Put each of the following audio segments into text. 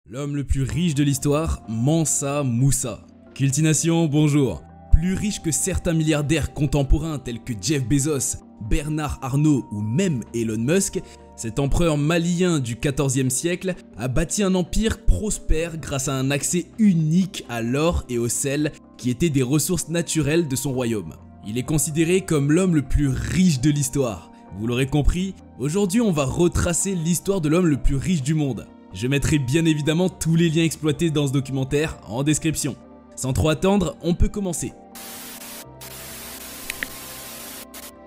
L'homme le plus riche de l'histoire, Mansa Musa. Cultination, bonjour. Plus riche que certains milliardaires contemporains tels que Jeff Bezos, Bernard Arnault ou même Elon Musk, cet empereur malien du XIVe siècle a bâti un empire prospère grâce à un accès unique à l'or et au sel qui étaient des ressources naturelles de son royaume. Il est considéré comme l'homme le plus riche de l'histoire. Vous l'aurez compris, aujourd'hui on va retracer l'histoire de l'homme le plus riche du monde. Je mettrai bien évidemment tous les liens exploités dans ce documentaire en description. Sans trop attendre, on peut commencer.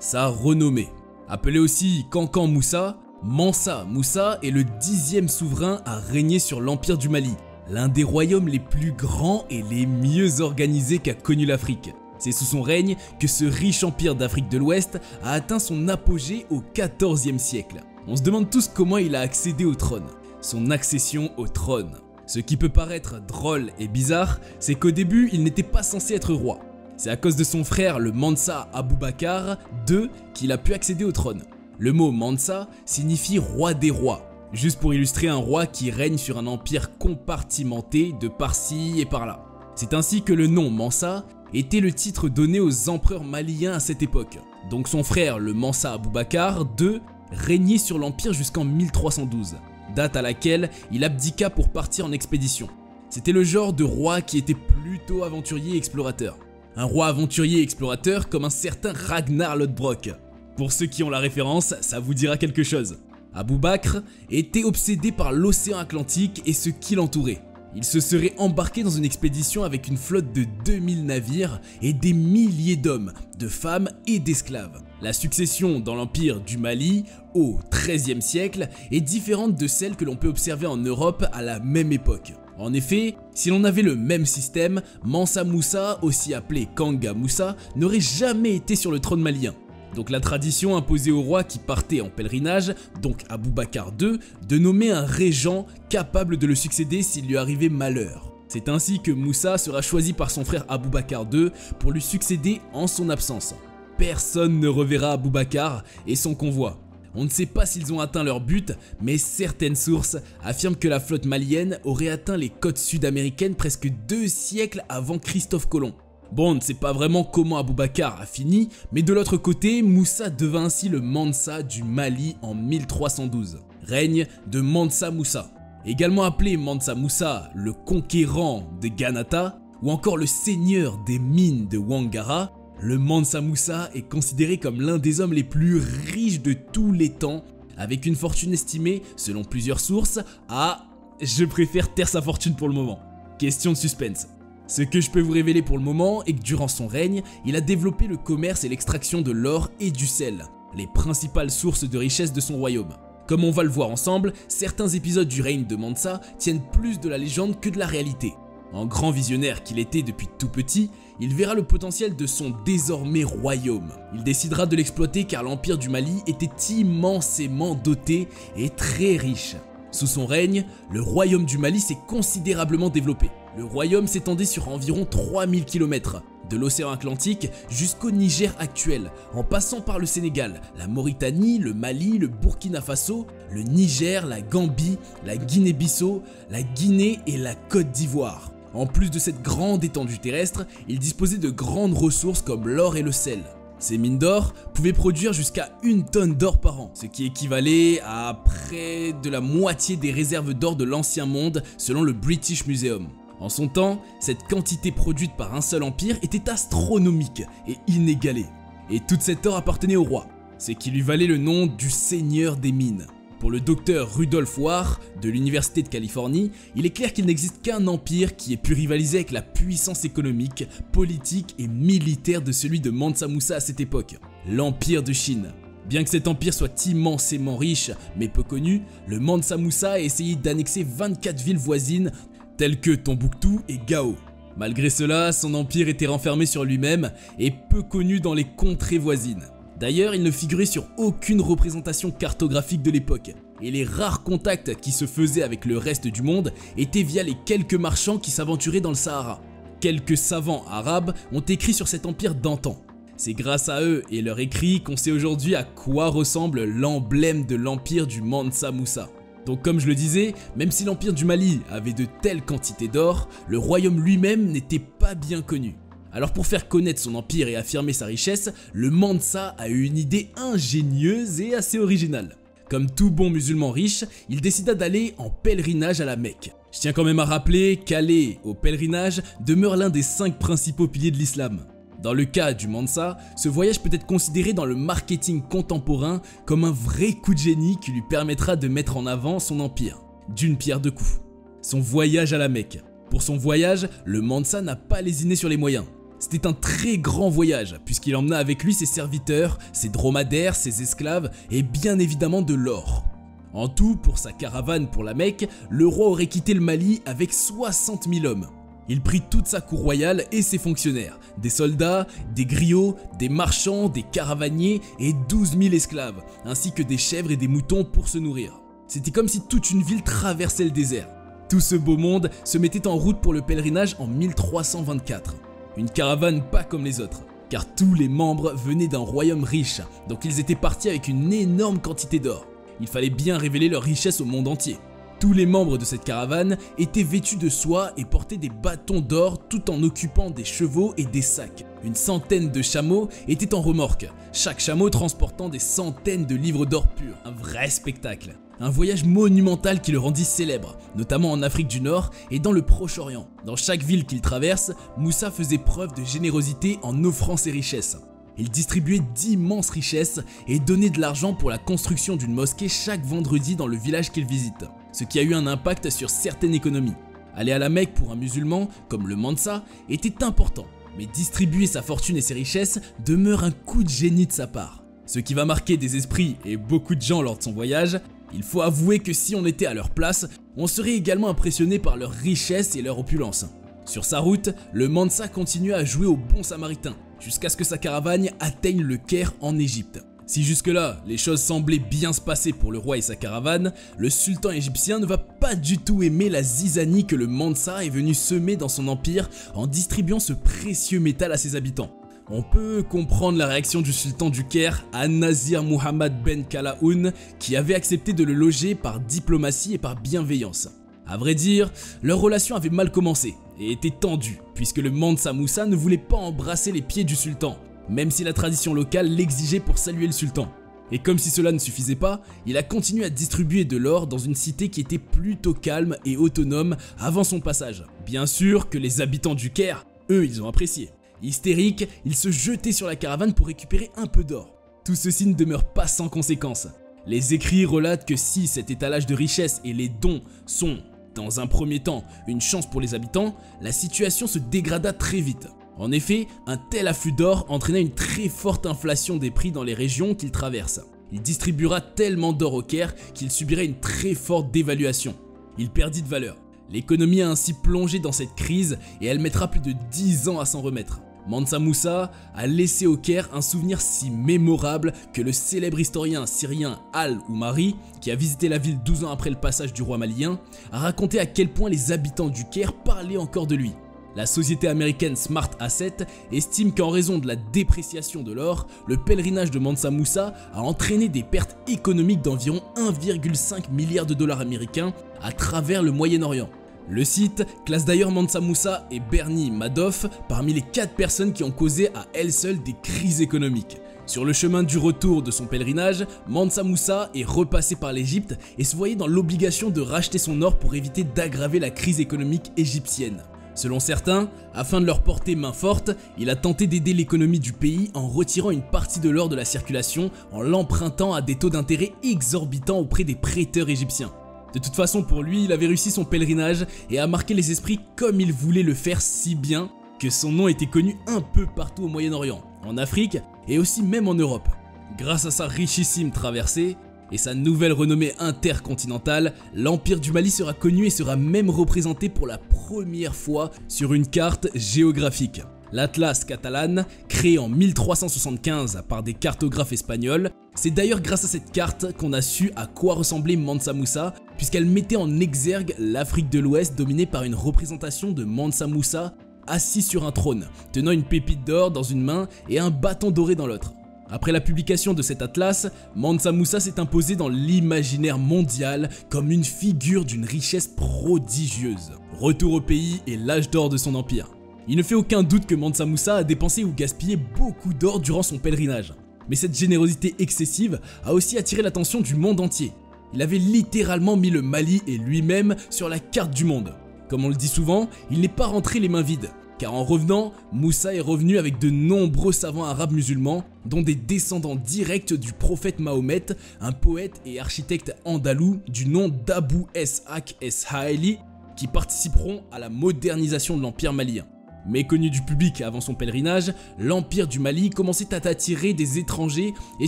Sa renommée. Appelé aussi Kankan Moussa, Mansa Musa est le 10e souverain à régner sur l'Empire du Mali, l'un des royaumes les plus grands et les mieux organisés qu'a connu l'Afrique. C'est sous son règne que ce riche empire d'Afrique de l'Ouest a atteint son apogée au XIVe siècle. On se demande tous comment il a accédé au trône. Son accession au trône. Ce qui peut paraître drôle et bizarre, c'est qu'au début, il n'était pas censé être roi. C'est à cause de son frère, le Mansa Aboubakar II, qu'il a pu accéder au trône. Le mot Mansa signifie roi des rois, juste pour illustrer un roi qui règne sur un empire compartimenté de par-ci et par-là. C'est ainsi que le nom Mansa était le titre donné aux empereurs maliens à cette époque. Donc son frère, le Mansa Aboubakar II, régnait sur l'empire jusqu'en 1312. Date à laquelle il abdiqua pour partir en expédition. C'était le genre de roi qui était plutôt aventurier et explorateur. Un roi aventurier et explorateur comme un certain Ragnar Lodbrok. Pour ceux qui ont la référence, ça vous dira quelque chose. Aboubakr était obsédé par l'océan Atlantique et ce qui l'entourait. Il se serait embarqué dans une expédition avec une flotte de 2000 navires et des milliers d'hommes, de femmes et d'esclaves. La succession dans l'empire du Mali au XIIIe siècle est différente de celle que l'on peut observer en Europe à la même époque. En effet, si l'on avait le même système, Mansa Musa, aussi appelé Kanga Musa, n'aurait jamais été sur le trône malien. Donc la tradition imposait au roi qui partait en pèlerinage, donc Aboubakar II, de nommer un régent capable de le succéder s'il lui arrivait malheur. C'est ainsi que Musa sera choisi par son frère Aboubakar II pour lui succéder en son absence. Personne ne reverra Aboubakar et son convoi. On ne sait pas s'ils ont atteint leur but, mais certaines sources affirment que la flotte malienne aurait atteint les côtes sud-américaines presque 2 siècles avant Christophe Colomb. Bon, on ne sait pas vraiment comment Aboubakar a fini, mais de l'autre côté, Musa devint ainsi le Mansa du Mali en 1312. Règne de Mansa Musa. Également appelé Mansa Musa, le conquérant de Ganata, ou encore le seigneur des mines de Wangara, le Mansa Musa est considéré comme l'un des hommes les plus riches de tous les temps, avec une fortune estimée, selon plusieurs sources, à... Je préfère taire sa fortune pour le moment. Question de suspense. Ce que je peux vous révéler pour le moment est que durant son règne, il a développé le commerce et l'extraction de l'or et du sel, les principales sources de richesse de son royaume. Comme on va le voir ensemble, certains épisodes du règne de Mansa tiennent plus de la légende que de la réalité. En grand visionnaire qu'il était depuis tout petit, il verra le potentiel de son désormais royaume. Il décidera de l'exploiter car l'empire du Mali était immensément doté et très riche. Sous son règne, le royaume du Mali s'est considérablement développé. Le royaume s'étendait sur environ 3000 km, de l'océan Atlantique jusqu'au Niger actuel, en passant par le Sénégal, la Mauritanie, le Mali, le Burkina Faso, le Niger, la Gambie, la Guinée-Bissau, la Guinée et la Côte d'Ivoire. En plus de cette grande étendue terrestre, il disposait de grandes ressources comme l'or et le sel. Ces mines d'or pouvaient produire jusqu'à 1 tonne d'or par an, ce qui équivalait à près de la moitié des réserves d'or de l'ancien monde selon le British Museum. En son temps, cette quantité produite par un seul empire était astronomique et inégalée. Et toute cette or appartenait au roi, ce qui lui valait le nom du seigneur des mines. Pour le docteur Rudolf Warr de l'Université de Californie, il est clair qu'il n'existe qu'un empire qui ait pu rivaliser avec la puissance économique, politique et militaire de celui de Mansa Musa à cette époque, l'Empire de Chine. Bien que cet empire soit immensément riche mais peu connu, le Mansa Musa a essayé d'annexer 24 villes voisines telles que Tombouctou et Gao. Malgré cela, son empire était renfermé sur lui-même et peu connu dans les contrées voisines. D'ailleurs, il ne figurait sur aucune représentation cartographique de l'époque, et les rares contacts qui se faisaient avec le reste du monde étaient via les quelques marchands qui s'aventuraient dans le Sahara. Quelques savants arabes ont écrit sur cet empire d'antan. C'est grâce à eux et leurs écrits qu'on sait aujourd'hui à quoi ressemble l'emblème de l'empire du Mansa Musa. Donc comme je le disais, même si l'Empire du Mali avait de telles quantités d'or, le royaume lui-même n'était pas bien connu. Alors pour faire connaître son empire et affirmer sa richesse, le Mansa a eu une idée ingénieuse et assez originale. Comme tout bon musulman riche, il décida d'aller en pèlerinage à la Mecque. Je tiens quand même à rappeler qu'aller au pèlerinage demeure l'un des 5 principaux piliers de l'islam. Dans le cas du Mansa, ce voyage peut être considéré dans le marketing contemporain comme un vrai coup de génie qui lui permettra de mettre en avant son empire, d'une pierre deux coups. Son voyage à la Mecque. Pour son voyage, le Mansa n'a pas lésiné sur les moyens. C'était un très grand voyage, puisqu'il emmena avec lui ses serviteurs, ses dromadaires, ses esclaves et bien évidemment de l'or. En tout, pour sa caravane pour la Mecque, le roi aurait quitté le Mali avec 60 000 hommes. Il prit toute sa cour royale et ses fonctionnaires, des soldats, des griots, des marchands, des caravaniers et 12 000 esclaves, ainsi que des chèvres et des moutons pour se nourrir. C'était comme si toute une ville traversait le désert. Tout ce beau monde se mettait en route pour le pèlerinage en 1324. Une caravane pas comme les autres, car tous les membres venaient d'un royaume riche, donc ils étaient partis avec une énorme quantité d'or. Il fallait bien révéler leur richesse au monde entier. Tous les membres de cette caravane étaient vêtus de soie et portaient des bâtons d'or tout en occupant des chevaux et des sacs. Une centaine de chameaux étaient en remorque, chaque chameau transportant des centaines de livres d'or pur. Un vrai spectacle. Un voyage monumental qui le rendit célèbre, notamment en Afrique du Nord et dans le Proche-Orient. Dans chaque ville qu'il traverse, Moussa faisait preuve de générosité en offrant ses richesses. Il distribuait d'immenses richesses et donnait de l'argent pour la construction d'une mosquée chaque vendredi dans le village qu'il visite, ce qui a eu un impact sur certaines économies. Aller à la Mecque pour un musulman, comme le Mansa, était important, mais distribuer sa fortune et ses richesses demeure un coup de génie de sa part. Ce qui va marquer des esprits et beaucoup de gens lors de son voyage. Il faut avouer que si on était à leur place, on serait également impressionné par leur richesse et leur opulence. Sur sa route, le Mansa continua à jouer au bon samaritain, jusqu'à ce que sa caravane atteigne le Caire en Égypte. Si jusque-là, les choses semblaient bien se passer pour le roi et sa caravane, le sultan égyptien ne va pas du tout aimer la zizanie que le Mansa est venu semer dans son empire en distribuant ce précieux métal à ses habitants. On peut comprendre la réaction du sultan du Caire, An-Nazir Muhammad Ben Kalaoun, qui avait accepté de le loger par diplomatie et par bienveillance. A vrai dire, leur relation avait mal commencé et était tendue, puisque le Mansa Moussa ne voulait pas embrasser les pieds du sultan, même si la tradition locale l'exigeait pour saluer le sultan. Et comme si cela ne suffisait pas, il a continué à distribuer de l'or dans une cité qui était plutôt calme et autonome avant son passage. Bien sûr que les habitants du Caire, eux, ils ont apprécié. Hystériques, ils se jetaient sur la caravane pour récupérer un peu d'or. Tout ceci ne demeure pas sans conséquences. Les écrits relatent que si cet étalage de richesse et les dons sont, dans un premier temps, une chance pour les habitants, la situation se dégrada très vite. En effet, un tel afflux d'or entraîna une très forte inflation des prix dans les régions qu'il traverse. Il distribuera tellement d'or au Caire qu'il subirait une très forte dévaluation. Il perdit de valeur. L'économie a ainsi plongé dans cette crise et elle mettra plus de 10 ans à s'en remettre. Mansa Moussa a laissé au Caire un souvenir si mémorable que le célèbre historien syrien Al-Oumari, qui a visité la ville 12 ans après le passage du roi malien, a raconté à quel point les habitants du Caire parlaient encore de lui. La société américaine Smart Asset estime qu'en raison de la dépréciation de l'or, le pèlerinage de Mansa Moussa a entraîné des pertes économiques d'environ 1,5 milliard de dollars américains à travers le Moyen-Orient. Le site classe d'ailleurs Mansa Moussa et Bernie Madoff parmi les 4 personnes qui ont causé à elles seules des crises économiques. Sur le chemin du retour de son pèlerinage, Mansa Moussa est repassé par l'Égypte et se voyait dans l'obligation de racheter son or pour éviter d'aggraver la crise économique égyptienne. Selon certains, afin de leur porter main forte, il a tenté d'aider l'économie du pays en retirant une partie de l'or de la circulation en l'empruntant à des taux d'intérêt exorbitants auprès des prêteurs égyptiens. De toute façon, pour lui, il avait réussi son pèlerinage et a marqué les esprits comme il voulait le faire si bien que son nom était connu un peu partout au Moyen-Orient, en Afrique et aussi même en Europe. Grâce à sa richissime traversée et sa nouvelle renommée intercontinentale, l'Empire du Mali sera connu et sera même représenté pour la première fois sur une carte géographique. L'Atlas catalan, créé en 1375 par des cartographes espagnols, c'est d'ailleurs grâce à cette carte qu'on a su à quoi ressemblait Mansa Moussa, puisqu'elle mettait en exergue l'Afrique de l'Ouest dominée par une représentation de Mansa Moussa assis sur un trône, tenant une pépite d'or dans une main et un bâton doré dans l'autre. Après la publication de cet atlas, Mansa Musa s'est imposé dans l'imaginaire mondial comme une figure d'une richesse prodigieuse. Retour au pays et l'âge d'or de son empire. Il ne fait aucun doute que Mansa Musa a dépensé ou gaspillé beaucoup d'or durant son pèlerinage. Mais cette générosité excessive a aussi attiré l'attention du monde entier. Il avait littéralement mis le Mali et lui-même sur la carte du monde. Comme on le dit souvent, il n'est pas rentré les mains vides. Car en revenant, Musa est revenu avec de nombreux savants arabes musulmans, dont des descendants directs du prophète Mahomet, un poète et architecte andalou du nom d'Abou Ishaq Es-Haili, qui participeront à la modernisation de l'empire malien. Méconnu du public avant son pèlerinage, l'empire du Mali commençait à attirer des étrangers et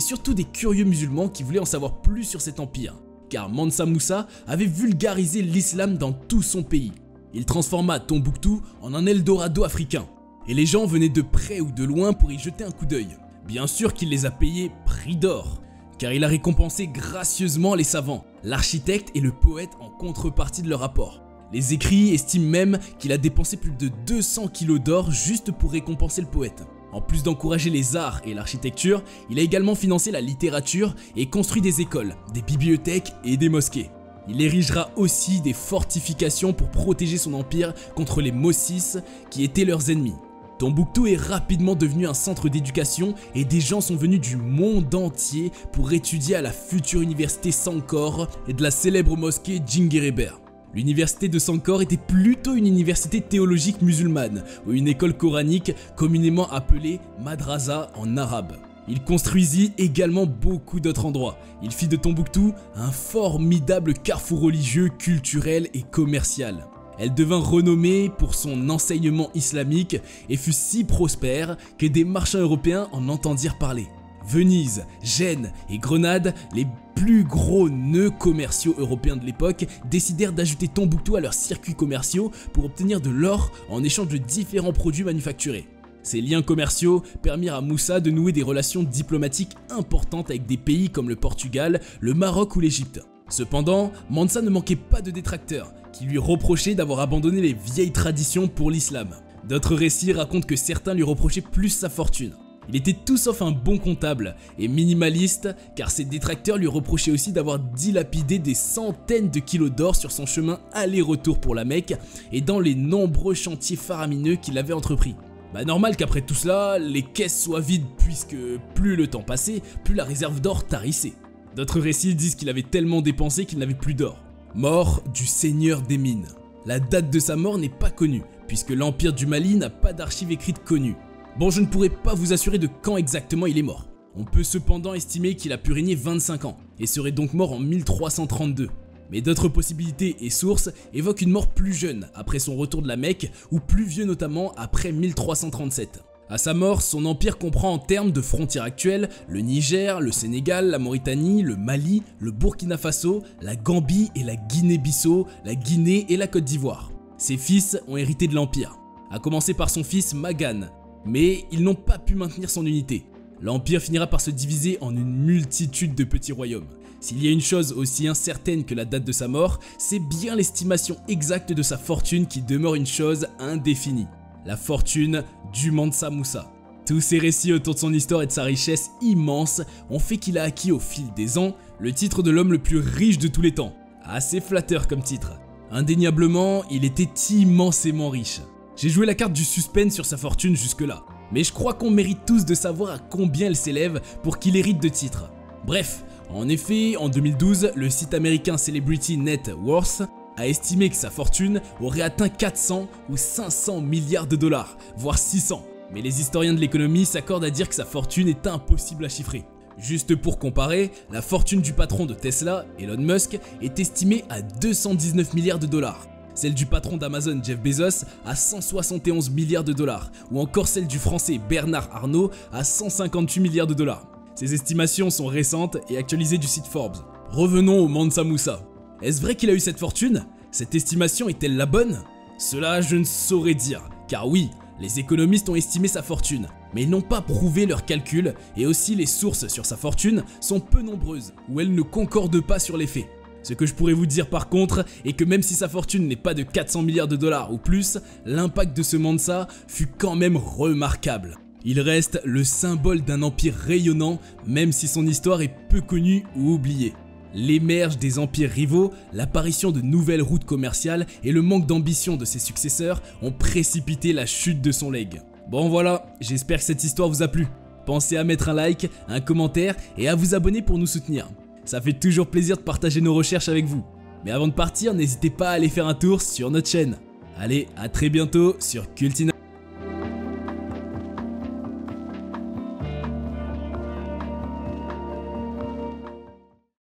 surtout des curieux musulmans qui voulaient en savoir plus sur cet empire. Car Mansa Musa avait vulgarisé l'islam dans tout son pays. Il transforma Tombouctou en un Eldorado africain. Et les gens venaient de près ou de loin pour y jeter un coup d'œil. Bien sûr qu'il les a payés prix d'or, car il a récompensé gracieusement les savants, l'architecte et le poète en contrepartie de leur apport. Les écrits estiment même qu'il a dépensé plus de 200 kilos d'or juste pour récompenser le poète. En plus d'encourager les arts et l'architecture, il a également financé la littérature et construit des écoles, des bibliothèques et des mosquées. Il érigera aussi des fortifications pour protéger son empire contre les Mossis qui étaient leurs ennemis. Tombouctou est rapidement devenu un centre d'éducation et des gens sont venus du monde entier pour étudier à la future université Sankore et de la célèbre mosquée Djinguereber. L'université de Sankore était plutôt une université théologique musulmane ou une école coranique communément appelée madrasa en arabe. Il construisit également beaucoup d'autres endroits. Il fit de Tombouctou un formidable carrefour religieux, culturel et commercial. Elle devint renommée pour son enseignement islamique et fut si prospère que des marchands européens en entendirent parler. Venise, Gênes et Grenade, les plus gros nœuds commerciaux européens de l'époque, décidèrent d'ajouter Tombouctou à leurs circuits commerciaux pour obtenir de l'or en échange de différents produits manufacturés. Ces liens commerciaux permirent à Musa de nouer des relations diplomatiques importantes avec des pays comme le Portugal, le Maroc ou l'Égypte. Cependant, Mansa ne manquait pas de détracteurs, qui lui reprochaient d'avoir abandonné les vieilles traditions pour l'islam. D'autres récits racontent que certains lui reprochaient plus sa fortune. Il était tout sauf un bon comptable et minimaliste car ses détracteurs lui reprochaient aussi d'avoir dilapidé des centaines de kilos d'or sur son chemin aller-retour pour la Mecque et dans les nombreux chantiers faramineux qu'il avait entrepris. Normal qu'après tout cela, les caisses soient vides puisque plus le temps passait, plus la réserve d'or tarissait. D'autres récits disent qu'il avait tellement dépensé qu'il n'avait plus d'or. Mort du seigneur des mines. La date de sa mort n'est pas connue puisque l'empire du Mali n'a pas d'archives écrites connues. Bon, je ne pourrais pas vous assurer de quand exactement il est mort. On peut cependant estimer qu'il a pu régner 25 ans et serait donc mort en 1332. Mais d'autres possibilités et sources évoquent une mort plus jeune après son retour de la Mecque ou plus vieux notamment après 1337. À sa mort, son empire comprend en termes de frontières actuelles le Niger, le Sénégal, la Mauritanie, le Mali, le Burkina Faso, la Gambie et la Guinée-Bissau, la Guinée et la Côte d'Ivoire. Ses fils ont hérité de l'empire, à commencer par son fils Magan. Mais ils n'ont pas pu maintenir son unité. L'empire finira par se diviser en une multitude de petits royaumes. S'il y a une chose aussi incertaine que la date de sa mort, c'est bien l'estimation exacte de sa fortune qui demeure une chose indéfinie. La fortune du Mansa Musa. Tous ces récits autour de son histoire et de sa richesse immense ont fait qu'il a acquis au fil des ans le titre de l'homme le plus riche de tous les temps. Assez flatteur comme titre. Indéniablement, il était immensément riche. J'ai joué la carte du suspense sur sa fortune jusque-là, mais je crois qu'on mérite tous de savoir à combien elle s'élève pour qu'il hérite de titres. Bref, en effet, en 2012, le site américain Celebrity Net Worth a estimé que sa fortune aurait atteint 400 ou 500 milliards de dollars, voire 600. Mais les historiens de l'économie s'accordent à dire que sa fortune est impossible à chiffrer. Juste pour comparer, la fortune du patron de Tesla, Elon Musk, est estimée à 219 milliards de dollars. Celle du patron d'Amazon Jeff Bezos à 171 milliards de dollars, ou encore celle du français Bernard Arnault à 158 milliards de dollars. Ces estimations sont récentes et actualisées du site Forbes. Revenons au Mansa Musa. Est-ce vrai qu'il a eu cette fortune? Cette estimation est-elle la bonne? Cela je ne saurais dire, car oui, les économistes ont estimé sa fortune, mais ils n'ont pas prouvé leurs calculs et aussi les sources sur sa fortune sont peu nombreuses, ou elles ne concordent pas sur les faits. Ce que je pourrais vous dire par contre est que même si sa fortune n'est pas de 400 milliards de dollars ou plus, l'impact de ce Mansa fut quand même remarquable. Il reste le symbole d'un empire rayonnant, même si son histoire est peu connue ou oubliée. L'émerge des empires rivaux, l'apparition de nouvelles routes commerciales et le manque d'ambition de ses successeurs ont précipité la chute de son legs. Bon voilà, j'espère que cette histoire vous a plu. Pensez à mettre un like, un commentaire et à vous abonner pour nous soutenir. Ça fait toujours plaisir de partager nos recherches avec vous. Mais avant de partir, n'hésitez pas à aller faire un tour sur notre chaîne. Allez, à très bientôt sur Cultina.